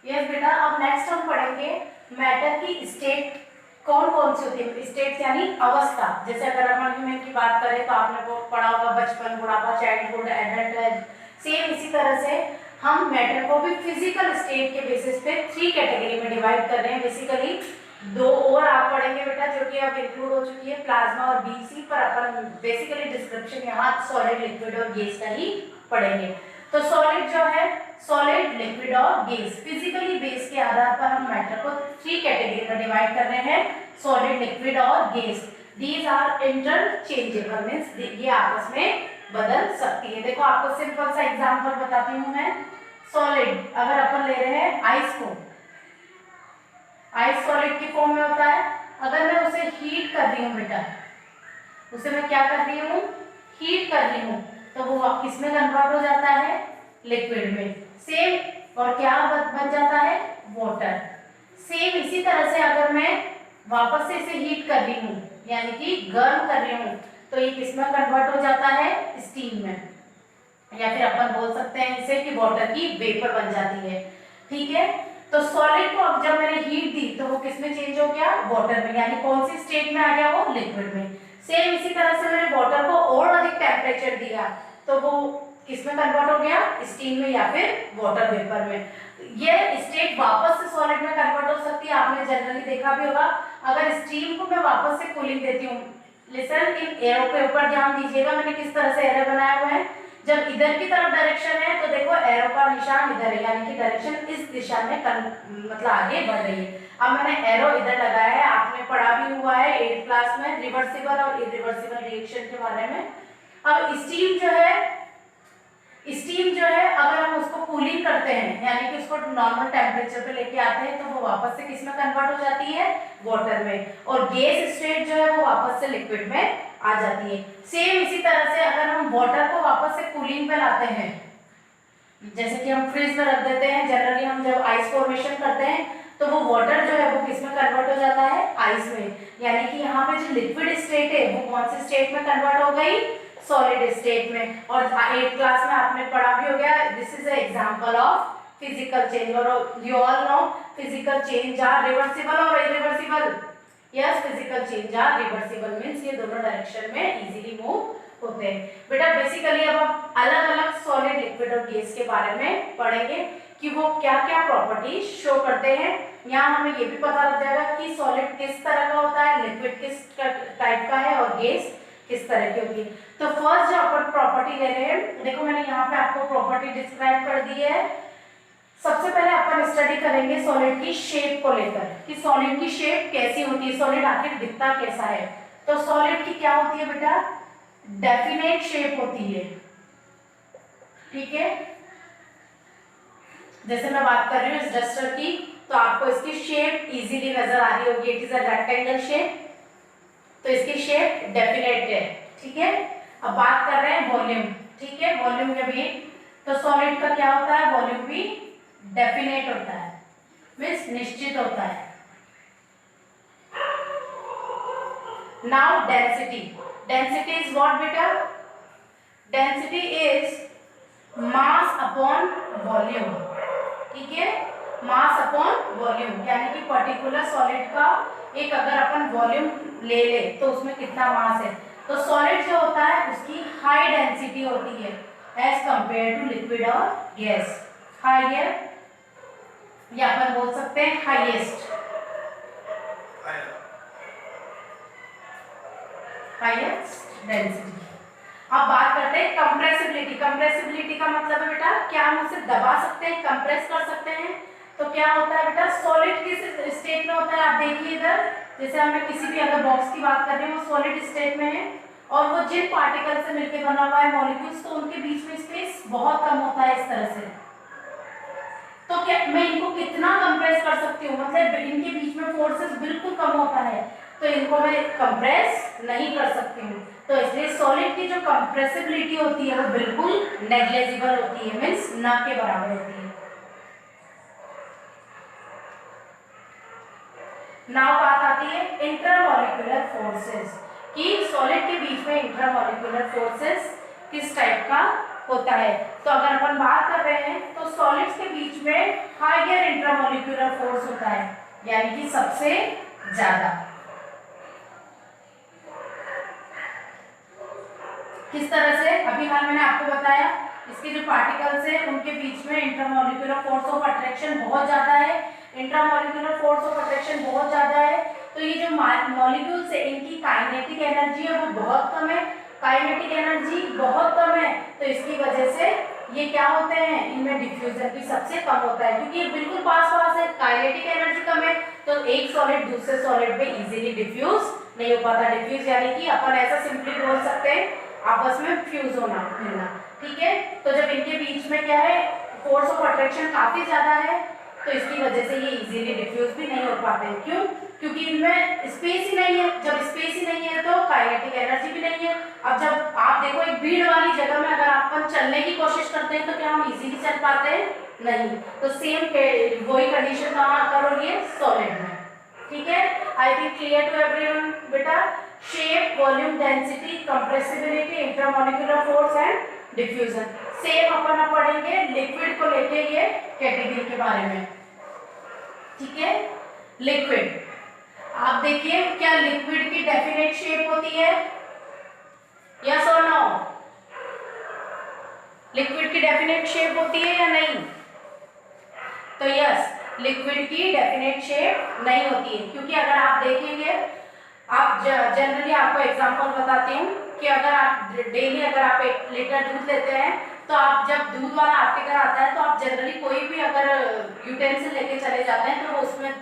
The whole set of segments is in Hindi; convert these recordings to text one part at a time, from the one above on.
यस बेटा, अब नेक्स्ट हम पढ़ेंगे मैटर की स्टेट कौन कौन सी होती है। स्टेट यानी अवस्था। जैसे अगर अपन ह्यूमन की बात करें तो आपने वो पढ़ा होगा बचपन, बुढ़ापा, चाइल्डहुड, एडल्टहुड। सेम इसी तरह से हम मैटर को भी फिजिकल स्टेट के बेसिस पे 3 कैटेगरी में डिवाइड कर रहे हैं। बेसिकली 2 और आप पढ़ेंगे बेटा, जो कि अब इंक्लूड हो चुकी है, प्लाज्मा और बीसी। पर अपन बेसिकली डिस्क्रिप्शन यहाँ सॉलिड, लिक्विड और गैस का ही पढ़ेंगे। तो सॉलिड जो है, सॉलिड, लिक्विड और गैस, फिजिकली बेस के आधार पर हम मैटर को 3 कैटेगरी में डिवाइड कर रहे हैं, सॉलिड, लिक्विड और gas. These are interchangeable, means ये आपस में बदल सकती है। देखो आपको सिंपल सा एग्जांपल बताती हूँ मैं। सॉलिड अगर अपन ले रहे हैं आइस को, आइस सॉलिड की फॉर्म में होता है। अगर मैं उसे हीट कर रही हूँ बेटा, उसे मैं क्या कर रही हूँ, हीट कर रही हूँ, तो वो किसमें कन्वर्ट हो जाता है, लिक्विड में। सेम, और क्या बन जाता है, वाटर। सेम इसी तरह से अगर मैं वापस से इसे हीट कर रही हूँ, यानी कि गर्म कर रही हूँ, तो ये किसमें कन्वर्ट हो जाता है, स्टीम में। या फिर अपन बोल सकते हैं इसे कि वाटर की वेपर बन जाती है। ठीक है, तो सॉलिड को अब जब मैंने हीट दी तो वो किसमें चेंज हो गया, वाटर में, यानी कौन सी स्टेट में आ गया, वो लिक्विड में। सेम इसी तरह से मैंने वाटर को और अधिक टेम्परेचर दिया तो वो किसमें कन्वर्ट हो गया, स्टीम में या फिर वाटर वेपर में। ये स्टेट वापस से सॉलिड में कन्वर्ट हो सकती है। आपने जनरली देखा भी होगा, अगर स्टीम को मैं वापस से कूलिंग देती हूँ, लिसन, इन एरो के ऊपर ध्यान दीजिएगा, मैंने किस तरह से एरो बनाया हुआ है। जब इधर की तरफ डायरेक्शन है तो देखो एरो का निशान इधर है, यानी कि डायरेक्शन इस दिशा में मतलब आगे बढ़ रही है। अब मैंने एरो इधर लगाया है, आपने पढ़ा भी हुआ है 8th क्लास में रिवर्सिबल और इरिवर्सिबल रिएक्शन के बारे में। अब स्टीम जो है अगर हम उसको कूलिंग करते हैं, यानी कि उसको नॉर्मल टेम्परेचर पे लेके आते हैं, तो वो वापस से किसमें कन्वर्ट हो जाती है, वाटर में। और गैस स्टेट जो है वो वापस से लिक्विड में आ जाती है। सेम इसी तरह से अगर हम वाटर को वापस से कूलिंग पे लाते हैं, जैसे कि हम फ्रिज में रख देते हैं, जनरली हम जब आइस फॉर्मेशन करते हैं तो वो वाटर जो है वो किसमें कन्वर्ट हो जाता है, आइस में। यानी कि यहाँ पे जो लिक्विड स्टेट है वो कौन सी स्टेट में कन्वर्ट हो गई, सॉलिड स्टेट में। और 8th क्लास में आपने पढ़ा भी हो गया, this is example of physical change. और you all know physical change are reversible और irreversible. Yes, physical change are reversible, means ये दोनों डायरेक्शन में इजीली मूव होते हैं। बेटा बेसिकली अब हम अलग अलग सॉलिड, लिक्विड और गैस के बारे में पढ़ेंगे कि वो क्या क्या प्रॉपर्टीज शो करते हैं। यहाँ हमें ये भी पता लग जाएगा कि सॉलिड किस तरह का होता है, लिक्विड किस टाइप का है और गैस किस तरह की होगी। तो फर्स्ट जो अपन प्रॉपर्टी ले रहे हैं, देखो मैंने यहाँ पे आपको प्रॉपर्टी डिस्क्राइब कर दी है। सबसे पहले अपन स्टडी करेंगे सॉलिड की शेप को लेकर कि सॉलिड की शेप कैसी होती है, सॉलिड आखिर दिखता कैसा है। तो सॉलिड की क्या होती है बेटा, डेफिनेट शेप होती है। ठीक है, जैसे मैं बात कर रही हूँ इस डस्टर की, तो आपको इसकी शेप इजीली नजर आ रही होगी, it is a rectangle shape, तो इसकी शेप डेफिनेट है। ठीक है, अब बात कर रहे हैं वॉल्यूम। ठीक है, वॉल्यूम में भी तो सॉलिड का क्या होता है, वॉल्यूम भी डेफिनेट होता है, मींस निश्चित होता है। Now density, density is what बेटा, density is mass upon volume. ठीक है, मास अपॉन वॉल्यूम, यानी कि पर्टिकुलर सॉलिड का एक अगर अपन वॉल्यूम ले ले तो उसमें कितना मास है। तो सॉलिड जो होता है उसकी हाई डेंसिटी होती है एज कंपेयर टू लिक्विड और गैस, हाइयर, या अपन बोल सकते हैं हाईएस्ट, हाईएस्ट डेंसिटी। अब बात करते हैं कंप्रेसिबिलिटी। कंप्रेसिबिलिटी का मतलब है बेटा क्या हम उसे दबा सकते हैं, कंप्रेस कर सकते हैं। तो क्या होता है बेटा, सॉलिड किस स्टेट में होता है, आप देखिए इधर, जैसे हमें किसी भी अगर बॉक्स की बात कर रहे हैं वो सॉलिड स्टेट में है और वो जिन पार्टिकल से मिलकर बना हुआ है मॉलिक्यूल्स, तो उनके बीच में स्पेस बहुत कम होता है इस तरह से। तो क्या मैं इनको कितना कंप्रेस कर सकती हूँ, मतलब इनके बीच में फोर्सेस बिल्कुल कम होता है, तो इनको मैं कंप्रेस नहीं कर सकती हूँ। तो इसलिए सॉलिड की जो कंप्रेसिबिलिटी होती है वो बिल्कुल नेग्लिजिबल होती है, मींस न के बराबर होती है। नाउ बात आती है इंटरमॉलिक्यूलर फोर्सेस कि सॉलिड के बीच में इंटरमॉलिक्यूलर फोर्सेस किस टाइप का होता है। तो अगर अपन बात कर रहे हैं तो सॉलिड्स के बीच में हायर इंट्रामोलिक्यूलर फोर्स होता है, यानी कि सबसे ज्यादा। किस तरह से? अभी हाल मैंने आपको बताया, इसके जो पार्टिकल्स हैं उनके बीच में इंटरमोलिक्यूलर फोर्स ऑफ अट्रैक्शन बहुत ज्यादा है, इंट्रामोलिक्यूलर फोर्स ऑफ अट्रैक्शन बहुत ज्यादा है। तो ये जो मॉलिक्यूल्स है इनकी काइनेटिक एनर्जी है वो बहुत कम है, काइनेटिक एनर्जी बहुत कम है, तो इसकी वजह से ये क्या होते हैं, इनमें डिफ्यूजन भी सबसे कम होता है, क्योंकि ये बिल्कुल पास पास है, काइनेटिक एनर्जी कम है, तो एक सॉलिड दूसरे सॉलिड में इजीली डिफ्यूज नहीं हो पाता। डिफ्यूज यानी कि अपन ऐसा सिंपली बोल सकते हैं आपस में फ्यूज होना, मिलना, ठीक है। तो जब इनके बीच में क्या है, फोर्स ऑफ अट्रैक्शन काफी ज्यादा है, तो इसकी वजह से ये इजीली डिफ्यूज भी नहीं हो पाते हैं। क्यों? क्योंकि इनमें स्पेस ही नहीं है, जब स्पेस ही नहीं है तो काइनेटिक एनर्जी भी नहीं है। अब जब आप देखो एक भीड़ वाली जगह में अगर अपन चलने की कोशिश करते हैं तो क्या हम इजीली चल पाते हैं? नहीं। तो सेम वही कंडीशन कहाँ कर रही है, सॉलिड में, ठीक है। I think clear to everyone बेटा। Shape, volume, density, compressibility, intermolecular force and diffusion. Same अपन पढ़ेंगे लिक्विड को लेके ये कैटेगरी के बारे में, ठीक है। लिक्विड, आप देखिए क्या लिक्विड की डेफिनेट शेप होती है? यस और नो? लिक्विड की डेफिनेट शेप होती है या नहीं? तो यस, लिक्विड की डेफिनेट शेप नहीं होती है, क्योंकि अगर आप देखेंगे, आप जनरली आपको एग्जांपल बताती हूँ कि अगर आप डेली अगर आप 1 लीटर दूध लेते हैं, तो आप जब दूध वाला आपके घर आता है तो आप जनरली कोई भी अगर यूटेंसिल लेके चले जाते हैं तो वो उसमें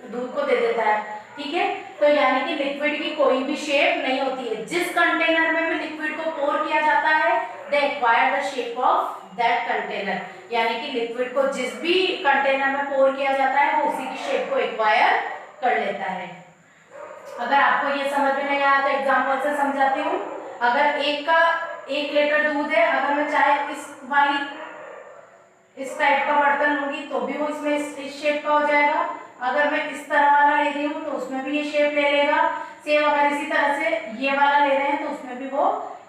दूध को दे देता है, ठीक है। तो यानी कि लिक्विड की कोई भी शेप नहीं होती है। जिस कंटेनर में भी लिक्विड को पोर किया जाता है, they acquire the shape of that container, यानी कि लिक्विड को जिस भी कंटेनर में पोर किया जाता है वो उसी की शेप को एक्वायर कर लेता है। अगर आपको ये समझ में नहीं आया तो एग्जांपल से समझाती हूँ। अगर 1 लीटर दूध है, अगर मैं चाहे इस टाइप का बर्तन लूंगी तो भी वो इसमें इस शेप का हो जाएगा, अगर मैं इस तरह वाला ले रही हूँ तो उसमें भी ये शेप ले लेगा। सेम अगर इसी तरह से ये वाला ले रहे हैं तो उसमें भी वो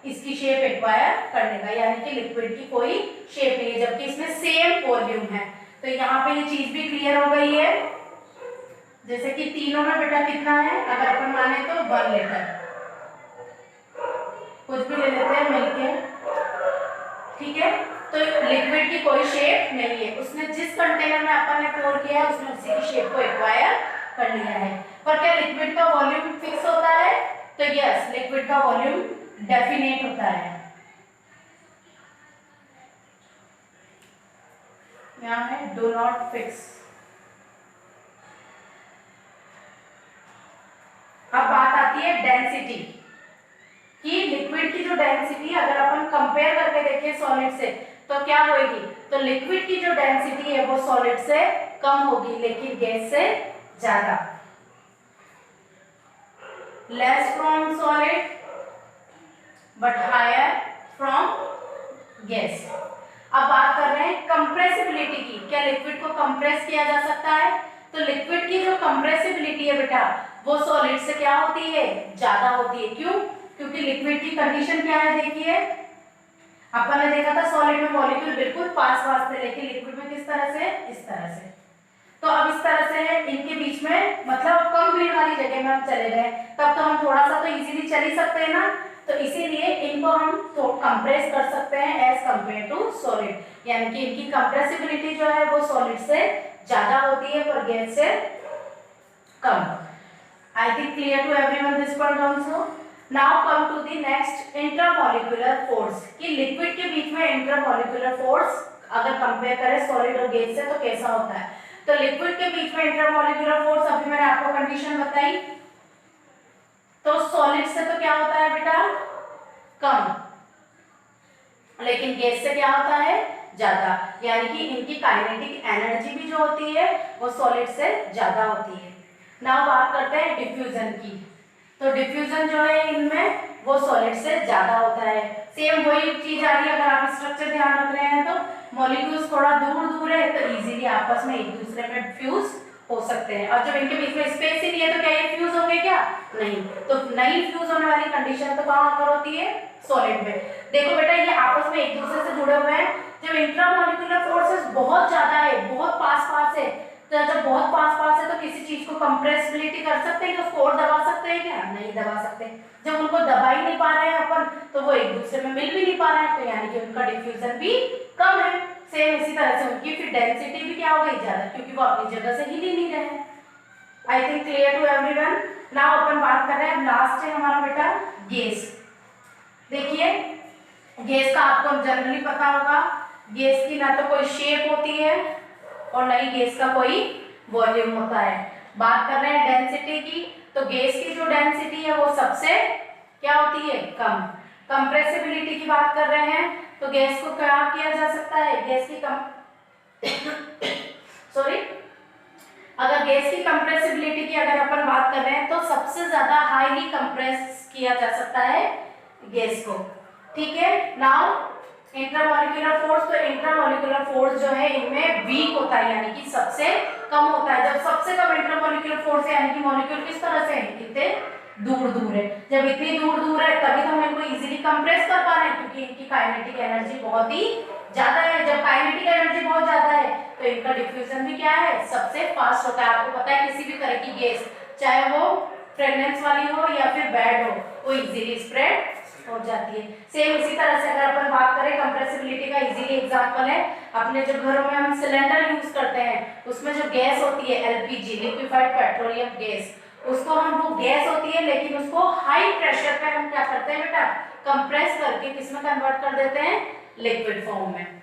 इसकी शेप एक्वायर कर लेगा, यानी कि लिक्विड की कोई शेप नहीं है, जबकि इसमें सेम वॉल्यूम है। तो यहाँ पे ये चीज भी क्लियर हो गई है। जैसे कि तीनों में बेटा कितना है, अगर अपन माने तो 1 लीटर, कुछ भी ले लेते हैं मिलके, ठीक है। तो लिक्विड की कोई शेप नहीं है, उसने जिस कंटेनर में अपन ने पोर किया है उसने उसी की शेप को एक्वायर कर लिया है। पर क्या लिक्विड का वॉल्यूम फिक्स होता है? तो यस, लिक्विड का वॉल्यूम डेफिनेट होता है। यहाँ है डू नॉट फिक्स। अब बात आती है डेंसिटी कि लिक्विड की जो डेंसिटी अगर अपन कंपेयर करके देखें सॉलिड से तो क्या होगी, तो लिक्विड की जो डेंसिटी है वो सॉलिड से कम होगी, लेकिन गैस से ज्यादा। Less from solid but higher from gas. अब बात कर रहे हैं कंप्रेसिबिलिटी की, क्या लिक्विड को कंप्रेस किया जा सकता है? तो लिक्विड की जो कंप्रेसिबिलिटी है बेटा वो सॉलिड से क्या होती है, ज्यादा होती है। क्यों? क्योंकि लिक्विड की कंडीशन क्या है, देखिए अपन ने देखा था सॉलिड में मॉलिक्यूल बिल्कुल पास पास थे, लेकिन लिक्विड में किस तरह से, इस तरह से। तो अब इस तरह से है, इनके बीच में मतलब कम भीड़ वाली जगह में हम चले गए, तब तो हम थोड़ा सा तो इजीली चल ही सकते हैं ना, तो इसीलिए इनको हम तो कंप्रेस कर सकते हैं एज कंपेयर टू सॉलिड, यानी कि इनकी कंप्रेसिबिलिटी जो है वो सॉलिड से ज्यादा होती है पर गैस से कम। I think clear to everyone this point also. Now come to the next, intermolecular force, कि लिक्विड के बीच में इंटरमॉलिक्यूलर फोर्स अगर कंपेयर करें सॉलिड और गैस से तो कैसा होता है। तो लिक्विड के बीच में इंटरमॉलिक्यूलर फोर्स अभी मैंने आपको कंडीशन बताई, तो सॉलिड से तो क्या होता है बेटा, कम, लेकिन गैस से क्या होता है, ज्यादा, यानी कि इनकी काइनेटिक एनर्जी भी जो होती है वो सॉलिड से ज्यादा होती है। नाउ बात करते हैं डिफ्यूजन की, तो डिफ्यूजन जो है इनमें वो सॉलिड से ज्यादा होता है। सेम वही चीज आ रही है, अगर आप स्ट्रक्चर ध्यान रख रहे हैं तो मॉलिक्यूल्स थोड़ा दूर दूर है तो इजीली आपस में एक दूसरे में फ्यूज हो सकते हैं, और जब इनके बीच में स्पेस ही नहीं है तो क्या ये फ्यूज होंगे क्या, नहीं। तो नहीं फ्यूज होने वाली कंडीशन तो कहाँ पर होती है, सॉलिड में। देखो बेटा ये आपस में एक दूसरे से जुड़े हुए हैं, जब इंट्रामॉलिक्यूलर फोर्सेस बहुत ज्यादा है, बहुत पास पास है, तो जब बहुत पास है तो किसी चीज को कंप्रेसिबिलिटी कर सकते हैं कि उसको और दबा सकते हैं क्या? नहीं दबा सकते। जब उनको दबा ही नहीं पा रहे हैं अपन तो वो एक दूसरे में मिल भी नहीं पा रहे हैं, तो यानी कि उनका डिफ्यूजन भी कम है। सेम इसी तरह से उनकी फिर डेंसिटी भी क्या हो गई? ज्यादा, क्योंकि वो अपनी जगह से हिल ही नहीं रहे हैं। I think clear to everyone. Now अपन बात कर रहे हैं, लास्ट है हमारा बेटा गैस। देखिए गैस का आपको जनरली पता होगा, गैस की ना तो कोई शेप होती है और ना ही गैस का कोई वॉल्यूम होता है। बात कर रहे हैं डेंसिटी की, तो गैस की जो डेंसिटी है वो सबसे क्या होती है? कम। कंप्रेसिबिलिटी की बात कर रहे हैं तो गैस को क्या किया जा सकता है? गैस की सॉरी अगर गैस की कंप्रेसिबिलिटी की अगर अपन बात कर रहे हैं तो सबसे ज्यादा हाईली कंप्रेस किया जा सकता है गैस को। ठीक है। नाउ इंट्रामॉलिक्यूलर फोर्स, तो इंट्रामॉलिक्यूलर फोर्स जो है इनमें वीक होता है, यानी कि सबसे कम होता है। जब सबसे कम इंट्रामॉलिक्यूलर फोर्स है यानी कि मॉलिक्यूल किस तरह से है? कितने दूर है। जब इतनी दूर है तभी तो हम इनको इजीली कंप्रेस कर पा रहे हैं, क्योंकि इनकी काइनेटिक एनर्जी बहुत ही ज्यादा है। जब काइनेटिक एनर्जी बहुत ज्यादा है तो इनका डिफ्यूजन भी क्या है? सबसे फास्ट होता है। आपको पता है किसी भी तरह की गैस, चाहे वो फ्रेग्रेंस वाली हो या फिर बैड हो, वो इजीली स्प्रेड हो जाती है। सेम इसी तरह से अगर अपन बात करें कंप्रेसिबिलिटी का, इजीली एग्जांपल है अपने जो घरों में हम सिलेंडर यूज करते हैं उसमें जो गैस होती है एलपीजी, लिक्विफाइड पेट्रोलियम गैस, उसको हम वो गैस होती है लेकिन उसको हाई प्रेशर पे हम क्या करते हैं बेटा? कंप्रेस करके किसमें कन्वर्ट कर देते हैं? लिक्विड फॉर्म में।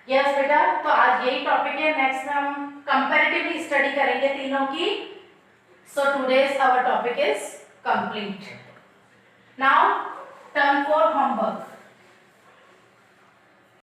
यस बेटा, तो आज यही टॉपिक है। नेक्स्ट में हम कंपैरेटिवली स्टडी करेंगे तीनों की। So today's our topic is complete. Now turn for homework.